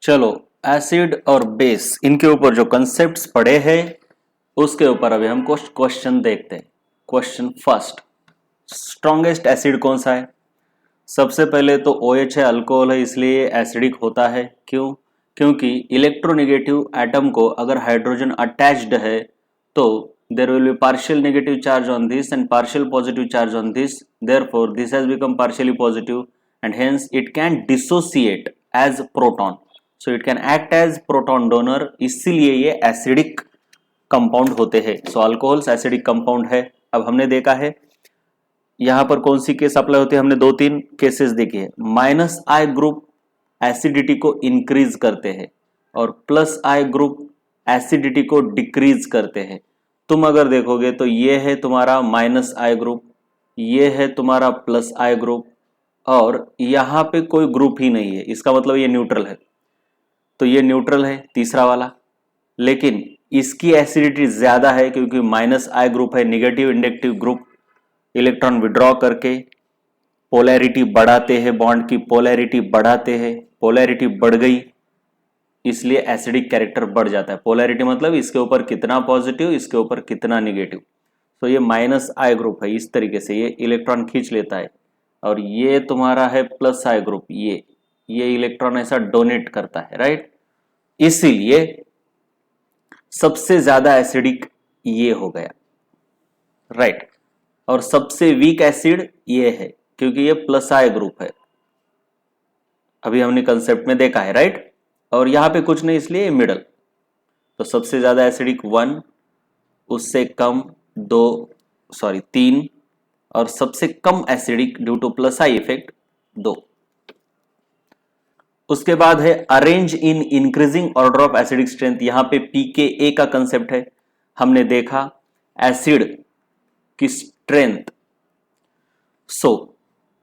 चलो, एसिड और बेस इनके ऊपर जो कंसेप्ट्स पढ़े हैं उसके ऊपर अभी हम कुछ क्वेश्चन देखते हैं। क्वेश्चन फर्स्ट, स्ट्रॉन्गेस्ट एसिड कौन सा है? सबसे पहले तो OH है, अल्कोहल है, इसलिए एसिडिक होता है। क्यों? क्योंकि इलेक्ट्रोनेगेटिव एटम को अगर हाइड्रोजन अटैच्ड है तो there will be partial negative charge on this and partial positive charge on this, therefore this has become partially positive and hence it can dissociate as proton, so it can act as proton donor, इसीलिए ये acidic compound होते हैं। सो alcohols acidic compound है। अब हमने देखा है यहां पर कौन सी केस अप्लाई होती है, हमने दो तीन केसेस देखी है। -I ग्रुप एसिडिटी को इंक्रीज करते हैं और +I ग्रुप एसिडिटी को डिक्रीज करते हैं। तुम अगर देखोगे तो ये है तुम्हारा -I ग्रुप, ये है तुम्हारा +I ग्रुप और यहां पे कोई ग्रुप ही नहीं है, इसका मतलब ये न्यूट्रल है। तो ये न्यूट्रल है तीसरा वाला, लेकिन इसकी एसिडिटी ज्यादा है क्योंकि -I ग्रुप है, negative inductive group, electron withdraw करके पोलैरिटी बढ़ाते हैं, बॉन्ड की पोलैरिटी बढ़ाते हैं, पोलैरिटी बढ़ गई इसलिए एसिडिक कैरेक्टर बढ़ जाता है। पोलैरिटी मतलब इसके ऊपर कितना पॉजिटिव, इसके ऊपर कितना निगेटिव। तो ये -I ग्रुप है, इस तरीके से ये इलेक्ट्रॉन खींच लेता है और ये तुम्हारा है +I ग्रुप, ये इलेक्ट्रॉन ऐसा डोनेट करता है, राइट। इसीलिए सबसे ज्यादा एसिडिक ये हो गया, राइट। और सबसे वीक एसिड ये है क्योंकि ये +I ग्रुप है, अभी हमने कंसेप्ट में देखा है, राइट। और यहां पे कुछ नहीं इसलिए मिडल। तो सबसे ज्यादा एसिडिक 1, उससे कम 3 और सबसे कम acidic due to +I effect 2। उसके बाद है arrange in increasing order of acidic strength. यहां पे pKa का कंसेप्ट है। हमने देखा एसिड की स्ट्रेंथ।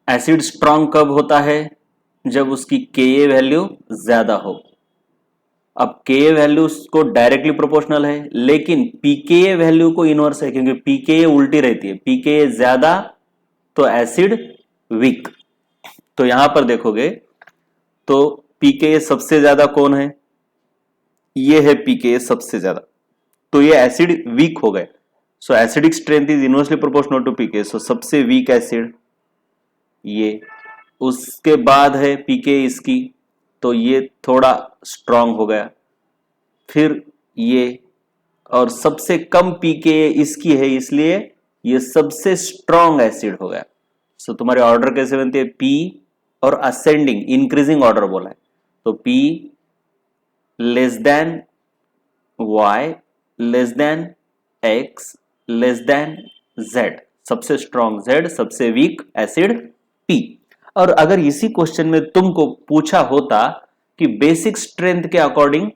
एसिड स्ट्रांग कब होता है? जब उसकी Ka वैल्यू ज्यादा हो। अब Ka वैल्यू को डायरेक्टली प्रोपोर्शनल है, लेकिन pKa वैल्यू को इनवर्स है क्योंकि pKa उल्टी रहती है। pKa ज्यादा तो एसिड वीक। तो यहां पर देखोगे तो pKa सबसे ज्यादा कौन है? ये है pKa सबसे ज्यादा, तो ये एसिड वीक हो गए। So acidic strength is inversely proportional to pKa। So सबसे वीक एसिड ये। उसके बाद है pKa इसकी, तो ये थोड़ा स्ट्रांग हो गया। फिर ये, और सबसे कम pKa इसकी है, इसलिए ये सबसे स्ट्रांग एसिड हो गया। सो तुम्हारे ऑर्डर कैसे बनती है? P और असेंडिंग इंक्रीजिंग ऑर्डर बोला है, तो P less than Y less than X less than Z, सबसे स्ट्रांग Z, सबसे वीक एसिड P। और अगर इसी क्वेश्चन में तुमको पूछा होता कि बेसिक स्ट्रेंथ के अकॉर्डिंग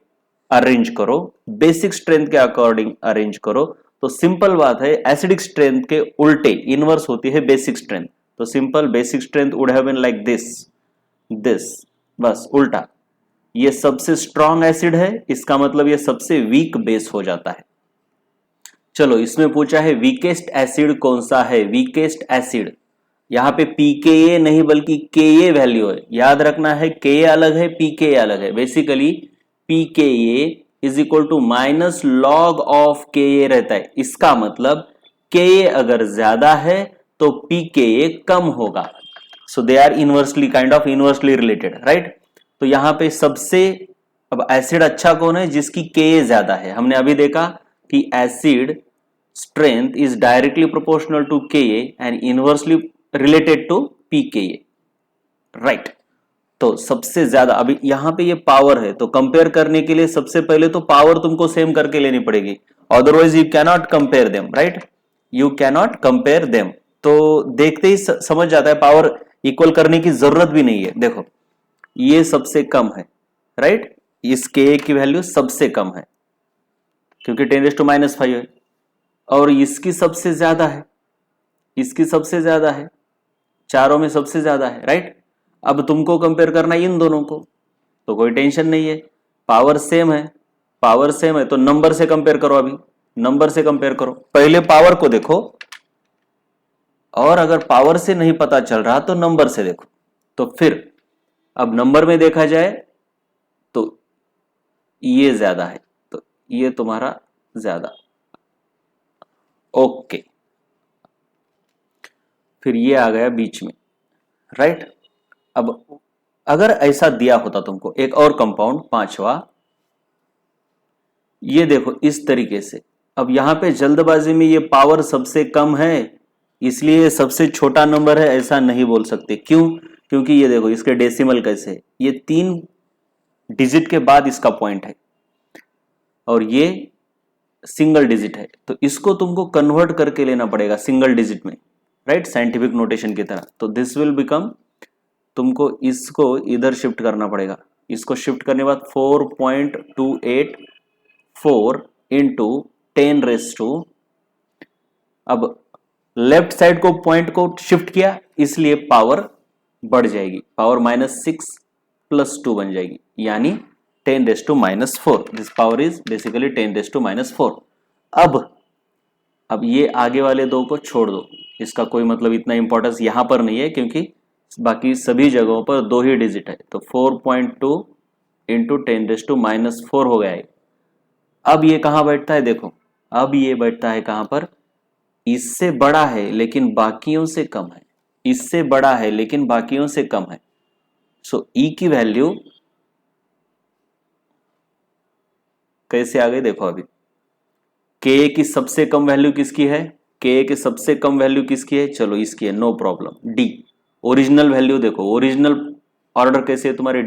अरेंज करो, बेसिक स्ट्रेंथ के अकॉर्डिंग अरेंज करो, तो सिंपल बात है एसिडिक स्ट्रेंथ के उल्टे इनवर्स होती है बेसिक स्ट्रेंथ। तो simple basic strength would have been like this, बस उल्टा। ये सबसे स्ट्रांग एसिड है, इसका मतलब ये सबसे वीक बेस हो जाता है। चलो, इसमें पूछा है वीकेस्ट एसिड कौन सा है? वीकेस्ट एसिड यहां पे pKa नहीं बल्कि Ka वैल्यू है, याद रखना है। Ka अलग है, pKa अलग है। Basically pKa is equal to -log of Ka रहता है। इसका मतलब Ka अगर ज्यादा है तो pKa कम होगा। So they are inversely kind of inversely related, right. तो यहां पे सबसे, अब एसिड अच्छा कौन है? जिसकी Ka ज्यादा है। हमने अभी देखा कि acid strength is directly proportional to Ka and inversely related to pKa, right. तो सबसे ज्यादा, अभी यहां पे ये पावर है, तो कंपेयर करने के लिए सबसे पहले तो पावर तुमको सेम करके लेनी पड़ेगी, otherwise you cannot compare them, right. You cannot compare them. तो देखते ही समझ जाता है पावर इक्वल करने की जरूरत भी नहीं है। देखो, ये सबसे कम है, राइट। इस Ka की वैल्यू सबसे कम है क्योंकि 10⁻⁵ है, और इसकी सबसे ज्यादा है, इसकी सबसे ज्यादा है, चारों में सबसे ज्यादा है, राइट। अब तुमको कंपेयर करना है इन दोनों को, तो कोई टेंशन नहीं है, पावर सेम है। पावर सेम है तो नंबर से कंपेयर करो। अभी नंबर से कंपेयर करो, पहले पावर को देखो, और अगर पावर से नहीं पता चल रहा तो नंबर से देखो। तो फिर अब नंबर में देखा जाए तो ये ज्यादा है, तो ये तुम्हारा ज्यादा। ओके, फिर ये आ गया बीच में, राइट। अब अगर ऐसा दिया होता तुमको एक और कंपाउंड पांचवा, ये देखो इस तरीके से, अब यहां पे जल्दबाजी में ये पावर सबसे कम है इसलिए सबसे छोटा नंबर है ऐसा नहीं बोल सकते। क्यों? क्योंकि ये देखो इसके डेसिमल कैसे है, ये 3 डिजिट के बाद इसका पॉइंट है और ये सिंगल डिजिट है, तो इसको तुमको कन्वर्ट करके लेना पड़ेगा सिंगल डिजिट में, राइट, साइंटिफिक नोटेशन की तरह। तो दिस विल बिकम, तुमको इसको इधर शिफ्ट करना पड़ेगा, इसको शिफ्ट करने के बाद 4.284 इंटू 10⁻², अब लेफ्ट साइड को पॉइंट को शिफ्ट किया इसलिए पावर बढ़ जाएगी, पावर -6 + 2 बन जाएगी, यानी 10⁻⁻4। This power is basically 10⁻⁻4। अब ये आगे वाले दो को छोड़ दो, इसका कोई मतलब इतना इंपॉर्टेंस यहां पर नहीं है क्योंकि बाकी सभी जगहों पर 2 ही डिजिट है। तो 4.2 इंटू 10⁻⁻4 हो गया है। अब ये कहां बैठता है, देखो अब ये बैठता है कहां पर, इससे बड़ा है लेकिन बाकियों से कम है, इससे बड़ा है लेकिन बाकियों से कम है। सो ई की वैल्यू कैसे आ गई देखो, अभी के की सबसे कम वैल्यू किसकी है, के की सबसे कम वैल्यू किसकी है, चलो इसकी है, no problem. The original value देखो, ओरिजिनल ऑर्डर कैसे है तुम्हारे,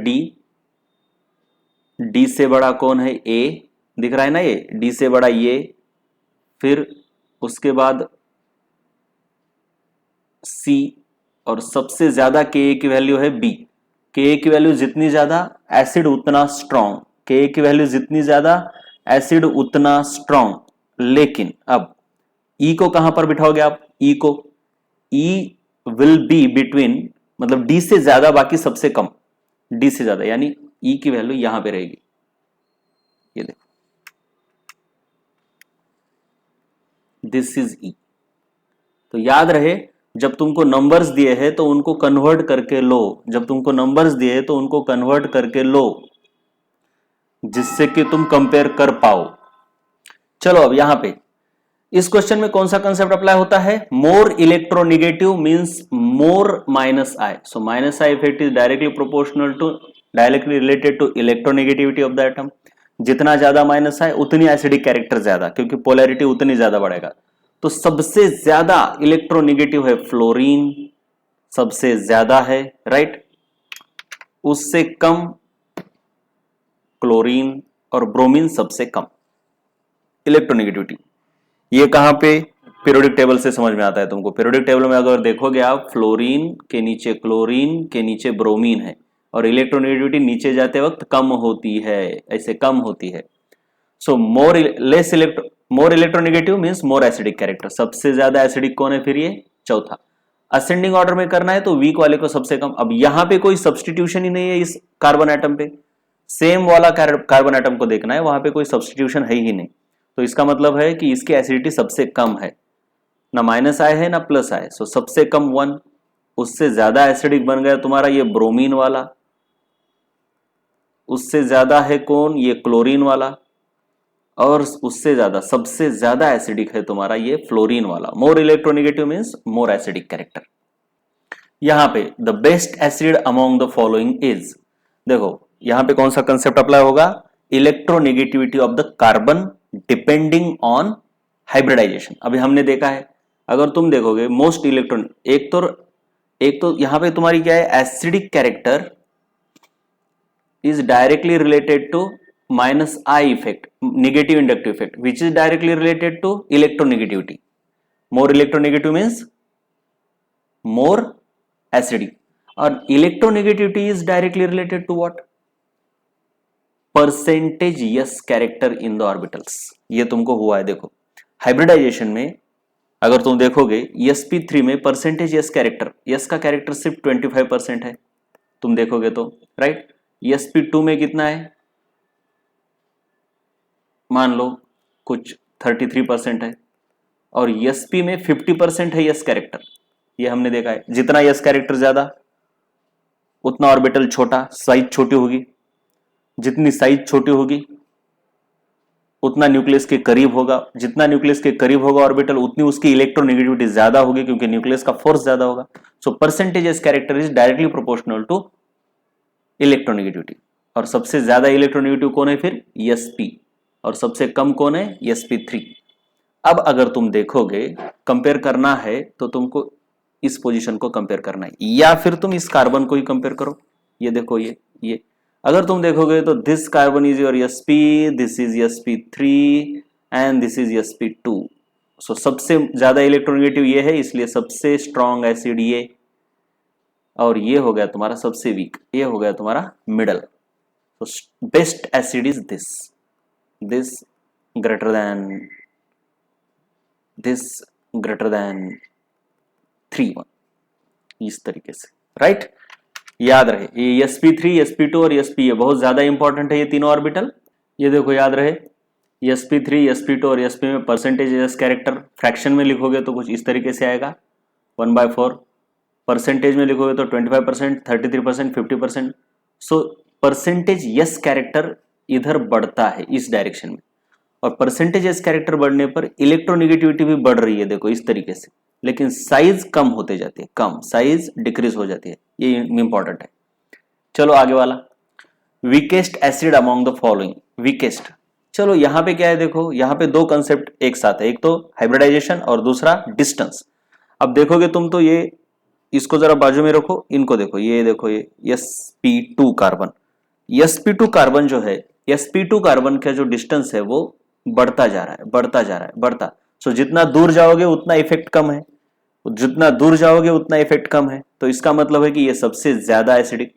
डी से बड़ा कौन है, ए दिख रहा है ना, ये डी से बड़ा ये, फिर उसके बाद सी, और सबसे ज्यादा के की वैल्यू है बी। के की वैल्यू जितनी ज्यादा एसिड उतना स्ट्रॉन्ग, के की वैल्यू जितनी ज्यादा एसिड उतना स्ट्रॉन्ग। लेकिन अब ई को कहां पर बिठाओगे आप, ई को, ई विल बी बिटवीन, मतलब डी से ज्यादा बाकी सबसे कम, डी से ज्यादा, यानी ई की वैल्यू यहां पे रहेगी, ये देखो दिस इज ई। तो याद रहे जब तुमको नंबर्स दिए हैं तो उनको कन्वर्ट करके लो, जब तुमको नंबर्स दिए तो उनको कन्वर्ट करके लो जिससे कि तुम कंपेयर कर पाओ। चलो अब यहां पे इस क्वेश्चन में कौन सा कंसेप्ट अप्लाई होता है, more electronegative means more minus I. So minus I effect is directly proportional to, directly related to electronegativity of the atom. जितना ज्यादा माइनस आई उतनी एसिडिक कैरेक्टर ज्यादा, क्योंकि पोलैरिटी उतनी ज्यादा बढ़ेगा। तो सबसे ज्यादा इलेक्ट्रोनेगेटिव है फ्लोरीन, सबसे ज्यादा है, राइट, उससे कम क्लोरीन, और ब्रोमीन सबसे कम इलेक्ट्रोनेगेटिविटी। ये कहां पे, पीरियोडिक टेबल से समझ में आता है तुमको। पीरियोडिक टेबल में अगर देखोगे आप, फ्लोरीन के नीचे क्लोरीन के नीचे ब्रोमीन है, और इलेक्ट्रोनेगेटिविटी नीचे जाते वक्त कम होती है, ऐसे कम होती है। So more electronegative means more acidic character. सबसे ज्यादा एसिडिक कौन है फिर, ये चौथा। असेंडिंग ऑर्डर में करना है तो वीक वाले को सबसे कम। अब यहां पे कोई सब्सटीट्यूशन ही नहीं है इस कार्बन एटम पे, सेम वाला कार्बन एटम को देखना है, वहां पे कोई सब्सटीट्यूशन है ही नहीं। तो इसका मतलब है कि इसकी एसिडिटी सबसे कम है, ना माइनस आए है ना प्लस आए। सो सबसे कम 1, उससे ज्यादा एसिडिक बन गया तुम्हारा ये ब्रोमीन वाला, उससे ज्यादा है कौन, ये क्लोरीन वाला, और उससे ज्यादा, सबसे ज्यादा एसिडिक है तुम्हारा ये फ्लोरीन वाला। More electronegative means more acidic character. यहां पे the best acid among the following is, देखो यहां पे कौन सा कंसेप्ट अप्लाई होगा, electronegativity of the carbon depending on hybridisation. अभी हमने देखा है, अगर तुम देखोगे मोस्ट इलेक्ट्रॉन, एक तो यहां पे तुम्हारी क्या है, acidic character is directly related to minus I effect, negative inductive effect, which is directly related to electronegativity. More electronegative means more acidic, और electronegativity is directly related to what? Percentage yes character in the orbitals. ये तुमको हुआ है, देखो hybridisation में अगर तुम देखोगे sp3 में परसेंटेज यस कैरेक्टर, यस का कैरेक्टर सिर्फ 25% है, तुम देखोगे तो, राइट। sp2 में कितना है, मान लो कुछ 33% है, और sp में 50% है यस कैरेक्टर। ये हमने देखा है, जितना यस कैरेक्टर ज्यादा उतना ऑर्बिटल छोटा, साइज छोटी होगी। जितनी साइज छोटी होगी उतना न्यूक्लियस के करीब होगा, जितना न्यूक्लियस के करीब होगा ऑर्बिटल उतनी उसकी इलेक्ट्रोनेगेटिविटी ज्यादा होगी क्योंकि न्यूक्लियस का फोर्स ज्यादा होगा। So percentage s character is directly proportional to electronegativity. और सबसे ज्यादा इलेक्ट्रोनेगेटिव कौन है फिर? sp। और सबसे कम कौन है? sp3। अब अगर तुम देखोगे कंपेयर करना है तो तुमको इस पोजीशन को कंपेयर करना है या फिर तुम इस कार्बन को ही कंपेयर करो। ये देखो ये अगर तुम देखोगे तो this carbon is your sp, this is sp3 and this is sp2। सो सबसे ज्यादा इलेक्ट्रोनेगेटिव ये है इसलिए सबसे स्ट्रॉन्ग एसिड ये, और ये हो गया तुम्हारा सबसे वीक, ये हो गया तुम्हारा मिडल। तो best acid is this greater than this greater than 3 इस तरीके से, राइट? याद रहे ये sp3 sp2 और sp ये बहुत ज्यादा इंपॉर्टेंट है ये तीनों ऑर्बिटल। ये देखो याद रहे sp3 sp2 और sp में परसेंटेज एज कैरेक्टर फ्रैक्शन में लिखोगे तो कुछ इस तरीके से आएगा 1/4, परसेंटेज में लिखोगे तो 25%, 33%, 50%। सो परसेंटेज यस कैरेक्टर इधर बढ़ता है इस डायरेक्शन में, और परसेंटेज एज कैरेक्टर बढ़ने पर इलेक्ट्रोनेगेटिविटी भी बढ़ रही है देखो इस तरीके से, लेकिन साइज कम होते जाती है, कम साइज डिक्रीज हो जाती है, ये इंपॉर्टेंट है। चलो आगे वाला, weakest acid among the following. Weakest, चलो यहां पे क्या है देखो, यहां पे दो कंसेप्ट एक साथ है, एक तो हाइब्रिडाइजेशन और दूसरा डिस्टेंस। अब देखोगे तुम तो ये इसको जरा बाजू में रखो, इनको देखो, ये देखो ये sp2 कार्बन, sp2 कार्बन जो है, sp2 कार्बन का जो डिस्टेंस है वो बढ़ता जा रहा है, बढ़ता जा रहा है, बढ़ता। सो जितना दूर जाओगे उतना इफेक्ट कम है, जितना दूर जाओगे उतना इफेक्ट कम है, तो इसका मतलब है कि ये सबसे ज्यादा एसिडिक।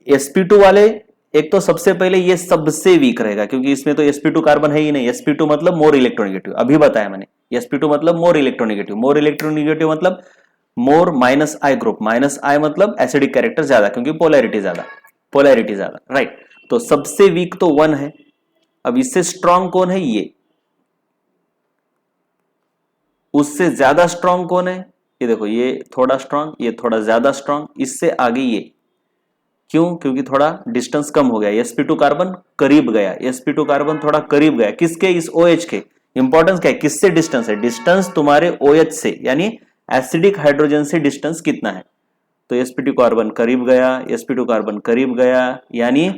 sp2 वाले एक तो सबसे पहले ये सबसे वीक रहेगा क्योंकि इसमें तो sp2 कार्बन है ही नहीं। sp2 मतलब मोर इलेक्ट्रोनेगेटिव, अभी बताया मैंने, sp2 मतलब मोर इलेक्ट्रोनेगेटिव, मोर इलेक्ट्रोनेगेटिव मतलब मोर माइनस आई ग्रुप, माइनस आई मतलब एसिडिक कैरेक्टर ज्यादा क्योंकि पोलैरिटी ज्यादा, पोलैरिटी ज्यादा, राइट? तो सबसे वीक तो 1 है। अब इससे स्ट्रॉन्ग कौन है? ये। उससे ज्यादा स्ट्रॉन्ग कौन है? ये देखो, ये थोड़ा स्ट्रॉन्ग, ये थोड़ा ज्यादा स्ट्रॉन्ग, इससे आगे ये। क्यों? क्योंकि थोड़ा डिस्टेंस कम हो गया, sp2 कार्बन करीब गया, sp2 कार्बन थोड़ा करीब गया, किसके? इस OH के। इंपॉर्टेंस क्या है? किससे डिस्टेंस है? डिस्टेंस तुम्हारे OH से, यानी एसिडिक हाइड्रोजन से डिस्टेंस कितना है। तो sp2 कार्बन करीब गया, sp2 कार्बन करीब गया, यानी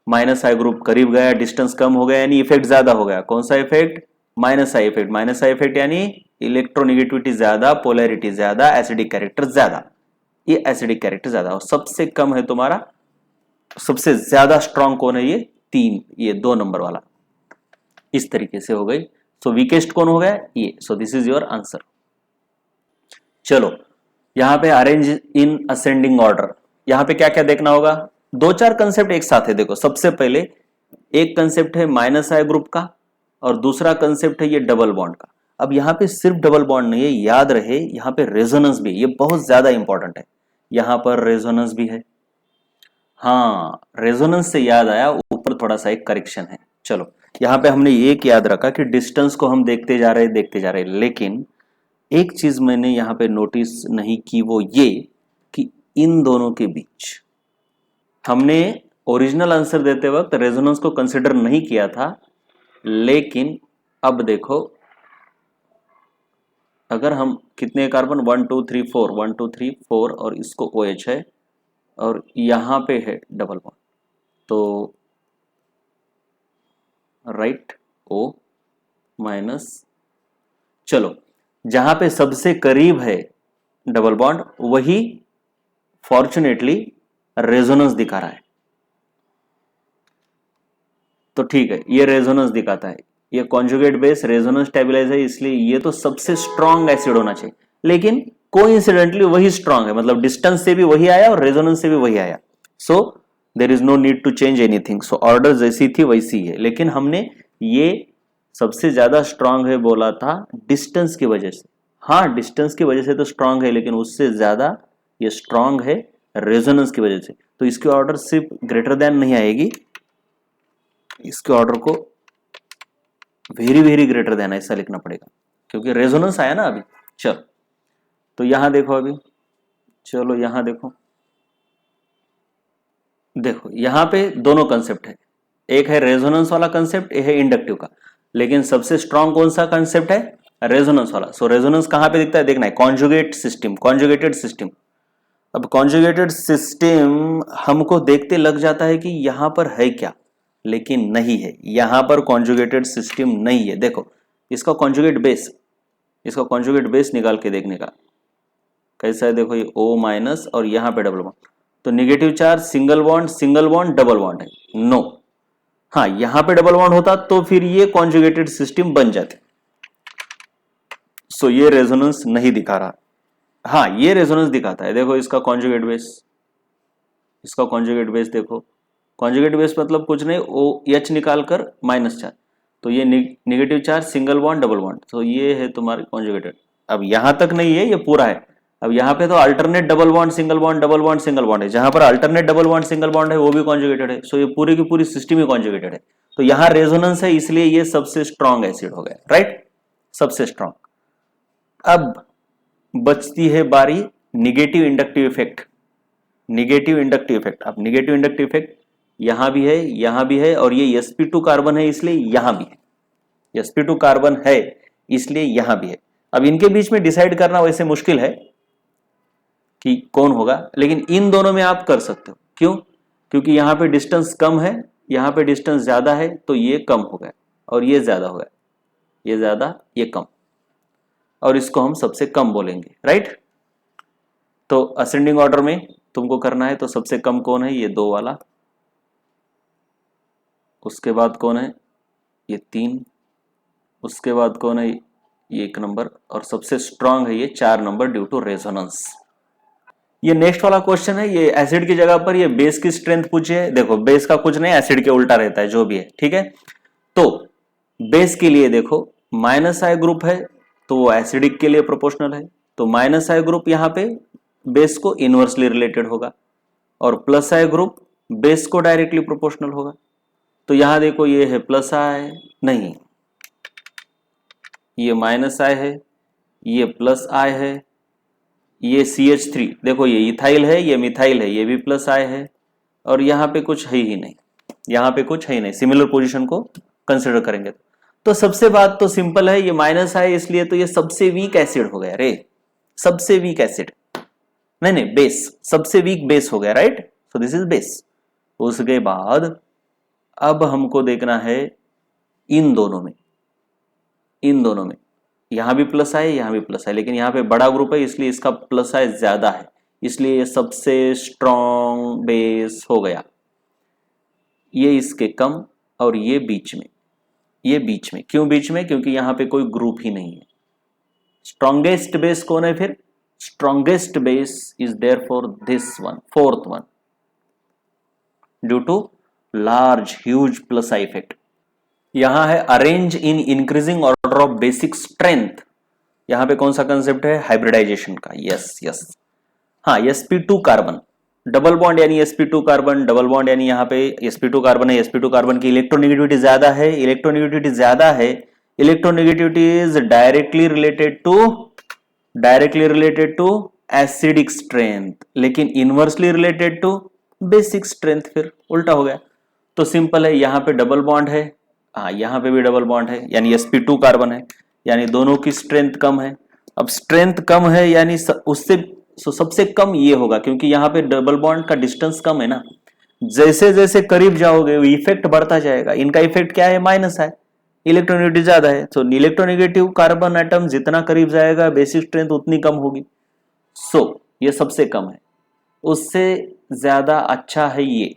माइनस आई ग्रुप करीब गया, डिस्टेंस कम हो गया, यानी इफेक्ट ज्यादा हो गया। कौन सा effect? Minus I effect. Minus I effect यानी इलेक्ट्रोनेगेटिविटी ज्यादा, पोलैरिटी ज्यादा, एसिडिक कैरेक्टर ज्यादा, ये एसिडिक कैरेक्टर ज्यादा। और सबसे कम है तुम्हारा, सबसे ज्यादा स्ट्रॉन्ग कौन है? ये 3, ये 2 नंबर वाला। इस तरीके से हो गई। सो वीकेस्ट कौन हो गया? ये। So this is your answer. चलो यहां पे अरेंज इन असेंडिंग ऑर्डर, यहां पे क्या क्या देखना होगा? 2-4 कंसेप्ट एक साथ है देखो। सबसे पहले एक कंसेप्ट है माइनस आई ग्रुप का और दूसरा कंसेप्ट है ये डबल बॉन्ड का। अब यहां पे सिर्फ डबल बॉन्ड नहीं है, याद रहे यहां पे रेजोनेंस भी है, ये बहुत ज्यादा इंपॉर्टेंट है। यहां पर रेजोनेंस भी है। हाँ, रेजोनेंस से याद आया, ऊपर थोड़ा सा एक करेक्शन है। चलो यहां पे हमने एक याद रखा कि डिस्टेंस को हम देखते जा रहे, लेकिन एक चीज मैंने यहां पे नोटिस नहीं की, वो ये कि इन दोनों के बीच हमने ओरिजिनल आंसर देते वक्त रेजोनेंस को कंसिडर नहीं किया था, लेकिन अब देखो अगर हम कितने कार्बन 1 2 3 4 1 2 3 4 और इसको OH है और यहां पे है डबल बॉन्ड, तो राइट O माइनस, चलो जहां पे सबसे करीब है डबल बॉन्ड वही फॉर्चुनेटली रेजोनेंस दिखा रहा है, तो ठीक है, ये रेजोनेंस दिखाता है, ये कॉन्जुगेट बेस रेजोनेंस स्टेबलाइज है, इसलिए ये तो सबसे स्ट्रॉन्ग एसिड होना चाहिए, लेकिन कोइंसिडेंटली वही स्ट्रॉन्ग है, मतलब डिस्टेंस से भी वही आया और रेजोनेंस से भी वही आया। So there is no need to change anything. So order जैसी थी वैसी है, लेकिन हमने ये सबसे ज्यादा स्ट्रांग है बोला था डिस्टेंस की वजह से। हाँ, डिस्टेंस की वजह से तो स्ट्रांग है, लेकिन उससे ज्यादा ये स्ट्रांग है रेजोनेंस की वजह से। तो इसकी ऑर्डर सिर्फ ग्रेटर देन नहीं आएगी, इसके ऑर्डर को वेरी वेरी ग्रेटर देन ऐसा लिखना पड़ेगा, क्योंकि रेजोनेंस आया ना अभी। चलो तो यहां देखो, अभी चलो यहां देखो, देखो यहां पे दोनों कंसेप्ट है, एक है रेजोनेंस वाला कंसेप्ट, एक है इंडक्टिव का, लेकिन सबसे स्ट्रांग कौन सा कंसेप्ट है? रेजोनेंस वाला। सो रेजोनेंस कहां पे दिखता है देखना है, कॉन्जुगेट सिस्टम, कॉन्जुगेटेड सिस्टम। अब कॉन्जुगेटेड सिस्टम हमको देखते लग जाता है कि यहां पर है क्या, लेकिन नहीं है, यहां पर कॉन्जुगेटेड सिस्टम नहीं है। देखो इसका कॉन्जुगेट बेस, इसका कॉन्जुगेट बेस निकाल के देखने का कैसा है, देखो ये O माइनस और यहां पे डबल बॉन्ड, तो negative charge single bond double bond है, नो। हाँ यहां पे डबल बॉन्ड होता तो फिर ये कॉन्जुगेटेड सिस्टम बन जाते। सो ये रेजोनेंस नहीं दिखा रहा। हाँ ये रेजोनेंस दिखाता है, देखो इसका कॉन्जुगेट बेस, इसका कॉन्जुगेट बेस देखो, कॉन्जुगेट बेस मतलब कुछ नहीं, ओ एच निकाल कर माइनस चार्ज, तो ये negative charge single bond double bond, तो ये है तुम्हारे कॉन्जुगेटेड। अब यहां तक नहीं है, ये पूरा है। अब यहां पे तो alternate double bond single bond double bond single bond है, जहां पर alternate double bond single bond है वो भी कॉन्जुगेटेड है। सो ये पूरी की पूरी सिस्टम ही कॉन्जुगेटेड है। तो यहां रेजोनेंस है, इसलिए ये सबसे स्ट्रॉन्ग एसिड हो गया, राइट, सबसे स्ट्रॉन्ग। अब बचती है बारी negative inductive effect, negative inductive effect. अब निगेटिव इंडक्टिव इफेक्ट यहां भी है, यहां भी है, और ये sp2 कार्बन है इसलिए यहां भी है, sp2 कार्बन है इसलिए यहां भी है। अब इनके बीच में डिसाइड करना वैसे मुश्किल है कि कौन होगा, लेकिन इन दोनों में आप कर सकते हो। क्यों? क्योंकि यहां पे डिस्टेंस कम है, यहां पे डिस्टेंस ज्यादा है, तो ये कम हो गया और ये ज्यादा हो गया, ये ज्यादा ये कम, और इसको हम सबसे कम बोलेंगे, राइट। तो असेंडिंग ऑर्डर में तुमको करना है, तो सबसे कम कौन है, ये 2 वाला, उसके बाद कौन है, ये 3, उसके बाद कौन है, ये 1 नंबर, और सबसे स्ट्रांग है ये 4 नंबर ड्यू टू रेजोनेंस। ये नेक्स्ट वाला क्वेश्चन है, ये एसिड की जगह पर ये बेस की स्ट्रेंथ पूछी है। देखो बेस का कुछ नहीं, एसिड के उल्टा रहता है जो भी है, ठीक है। तो बेस के लिए देखो माइनस आई ग्रुप है तो वो एसिडिक के लिए प्रोपोर्शनल है, तो माइनस आई ग्रुप यहाँ पे बेस को इनवर्सली रिलेटेड होगा, और प्लस आई ग्रुप बेस को डायरेक्टली प्रोपोर्शनल होगा। तो यहां देखो ये है प्लस आई, नहीं ये माइनस आई है, ये प्लस आई है, ये CH3 देखो ये इथाइल है, ये मिथाइल है, ये भी प्लस आई है, और यहां पे कुछ है ही नहीं, यहां पे कुछ है ही नहीं, सिमिलर पोजीशन को कंसिडर करेंगे तो सबसे बात तो सिंपल है, ये माइनस आई इसलिए तो ये सबसे वीक एसिड हो गया रे, सबसे वीक एसिड, नहीं नहीं बेस, सबसे वीक बेस हो गया, right. So this is base. उसके बाद अब हमको देखना है इन दोनों में, इन दोनों में यहां भी प्लस है यहां भी प्लस है, लेकिन यहां पे बड़ा ग्रुप है इसलिए इसका प्लस है ज्यादा है, इसलिए ये सबसे स्ट्रॉन्ग बेस हो गया। ये इसके कम और ये बीच में, ये बीच में, क्यों बीच में, क्योंकि यहां पे कोई ग्रुप ही नहीं है। स्ट्रॉन्गेस्ट बेस कौन है फिर, strongest base is therefore this one, fourth one, due to large huge plus I effect. यहां है arrange in increasing order of basic strength, यहां पे कौन सा कंसेप्ट है, हाइब्रिडाइजेशन का, यस यस। हाँ sp2 कार्बन डबल बॉन्ड यानी sp2 कार्बन डबल बॉन्ड यानी यहाँ पे sp2 कार्बन है, sp2 कार्बन की इलेक्ट्रोनेगेटिविटी ज्यादा है, इलेक्ट्रोनेगेटिविटी ज्यादा है, electronegativity is directly related to acidic strength, लेकिन inversely related to basic strength, फिर उल्टा हो गया। तो सिंपल है, यहाँ पे डबल बॉन्ड है, हाँ यहाँ पे भी डबल बॉन्ड है, यानी sp2 कार्बन है, यानी दोनों की स्ट्रेंथ कम है। अब स्ट्रेंथ कम है यानी उससे सबसे कम ये होगा, क्योंकि यहाँ पे डबल बॉन्ड का डिस्टेंस कम है ना, जैसे जैसे करीब जाओगे इफेक्ट बढ़ता जाएगा। इनका इफेक्ट क्या है, माइनस है, इलेक्ट्रोनेगेटिव ज्यादा है, तो इलेक्ट्रोनेगेटिव कार्बन एटम जितना करीब जाएगा बेसिक स्ट्रेंथ उतनी कम होगी। सो ये सबसे कम है, उससे ज्यादा अच्छा है ये।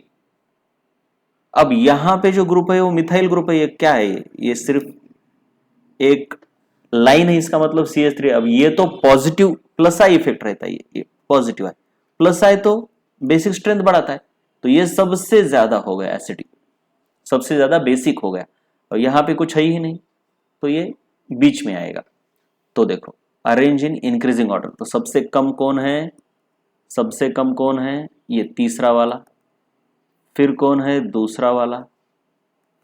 अब यहां पे जो ग्रुप है वो मिथाइल ग्रुप है, ये क्या है, ये सिर्फ एक लाइन है, इसका मतलब CH3। अब ये तो पॉजिटिव प्लस आई इफेक्ट रहता है, ये पॉजिटिव है, प्लस आई तो बेसिक स्ट्रेंथ बढ़ाता है, तो ये सबसे ज्यादा हो गया एसिडिक, सबसे ज्यादा बेसिक हो गया, और यहां पे कुछ है ही नहीं, तो ये बीच में आएगा। तो देखो अरेंज इन इंक्रीजिंग ऑर्डर, तो सबसे कम कौन है, सबसे कम कौन है, ये तीसरा वाला, फिर कौन है दूसरा वाला,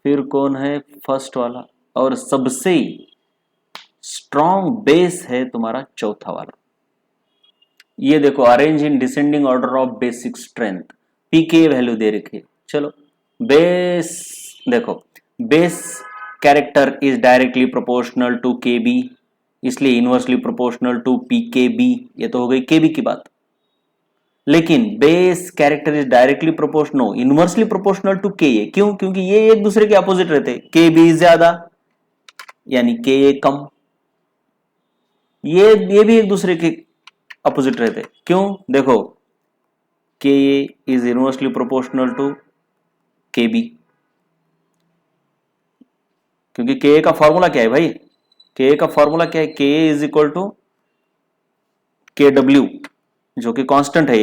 फिर कौन है फर्स्ट वाला, और सबसे स्ट्रॉन्ग बेस है तुम्हारा चौथा वाला। ये देखो arrange in descending order of basic strength, pK value दे रखी है। चलो बेस देखो base character is directly proportional to K B, इसलिए inversely proportional to P K B, ये तो हो गई के बी की बात। लेकिन base character is directly proportional inversely proportional to K A, क्यों? क्योंकि ये एक दूसरे के अपोजिट रहते, के बी ज्यादा यानी के ए कम, ये भी एक दूसरे के अपोजिट रहते, क्यों? देखो के ए is inversely proportional to K B, क्योंकि के ए का फॉर्मूला क्या है भाई? के ए का फॉर्मूला क्या है? के ए इज इक्वल टू के डब्ल्यू, जो कि कांस्टेंट है,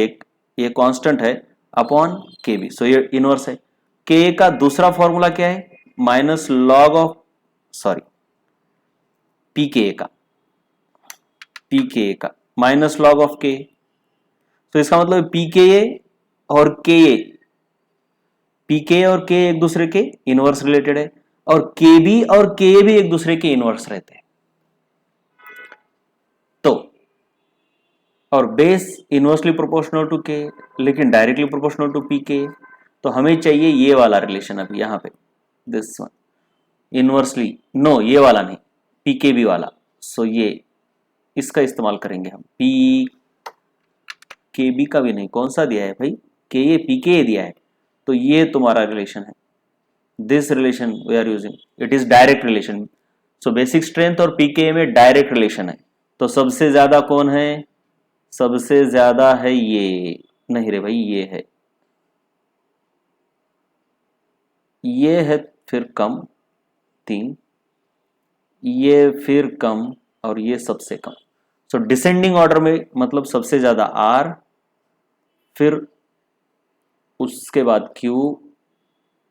ये कांस्टेंट है अपॉन के बी, सो ये इनवर्स है। के ए का दूसरा फॉर्मूला क्या है? माइनस लॉग ऑफ पी के ए का माइनस लॉग ऑफ के, तो इसका मतलब पी के ए और के एक दूसरे के इनवर्स रिलेटेड है, और के बी और के भी एक दूसरे के इनवर्स रहते हैं। तो और बेस इनवर्सली प्रोपोर्शनल टू के लेकिन डायरेक्टली प्रोपोर्शनल टू पी के, तो हमें चाहिए ये वाला रिलेशन अभी यहां पे, दिस वन इनवर्सली, नो ये वाला नहीं, पी के बी वाला। सो ये इसका इस्तेमाल करेंगे हम, पी के बी का भी नहीं, कौन सा दिया है भाई? के ए पी के ए दिया है, तो ये तुम्हारा रिलेशन है, this relation we are using, it is direct relation. So basic strength और पीके में डायरेक्ट रिलेशन है, तो सबसे ज्यादा कौन है? सबसे ज्यादा है ये, नहीं रे भाई ये है फिर कम 3, ये फिर कम, और ये सबसे कम। सो डिसेंडिंग ऑर्डर में मतलब सबसे ज्यादा आर, फिर उसके बाद क्यू,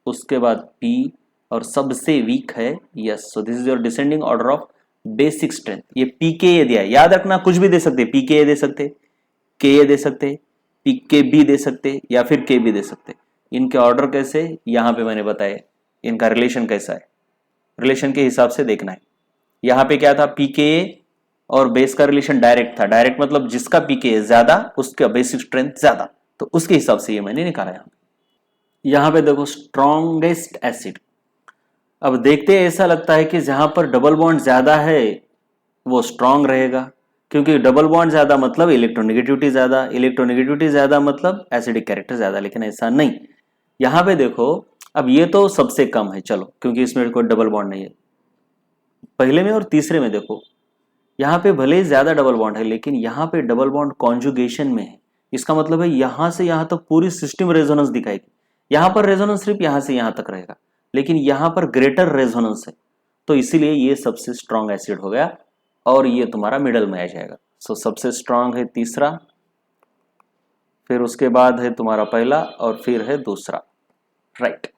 उसके बाद P, और सबसे वीक है yes. So this is your descending order of basic strength. ये पीके दिया है, याद रखना, कुछ भी दे सकते, पीके दे सकते, के दे सकते, पीके बी दे सकते, या फिर के बी दे सकते। इनके ऑर्डर कैसे, यहां पे मैंने बताया, इनका रिलेशन कैसा है, रिलेशन के हिसाब से देखना है। यहां पे क्या था? पीके और बेस का रिलेशन डायरेक्ट था, डायरेक्ट मतलब जिसका पीके ज्यादा उसका बेसिक स्ट्रेंथ ज्यादा, तो उसके हिसाब से ये मैंने निकाला। यहां पे देखो स्ट्रॉन्गेस्ट एसिड, अब देखते हैं ऐसा लगता है कि जहां पर डबल बॉन्ड ज्यादा है वो स्ट्रांग रहेगा, क्योंकि डबल बॉन्ड ज्यादा मतलब इलेक्ट्रोनेगेटिविटी ज्यादा मतलब एसिडिक कैरेक्टर ज्यादा, लेकिन ऐसा नहीं। यहां पे देखो, अब ये तो सबसे कम है चलो, क्योंकि इसमें कोई डबल बॉन्ड नहीं है। पहले में और तीसरे में देखो, यहां पे भले ही ज्यादा डबल बॉन्ड है, लेकिन यहां पे डबल बॉन्ड कॉन्जुगेशन में है, इसका मतलब है यहां से यहां तक पूरी सिस्टम रेजोनेंस दिखाएगी। यहां पर रेजोनेंस सिर्फ यहां से यहां तक रहेगा, लेकिन यहां पर ग्रेटर रेजोनेंस है, तो इसीलिए ये सबसे स्ट्रॉन्ग एसिड हो गया, और ये तुम्हारा मिडल में आ जाएगा। सो सबसे स्ट्रॉन्ग है तीसरा, फिर उसके बाद है तुम्हारा पहला, और फिर है दूसरा, राइट।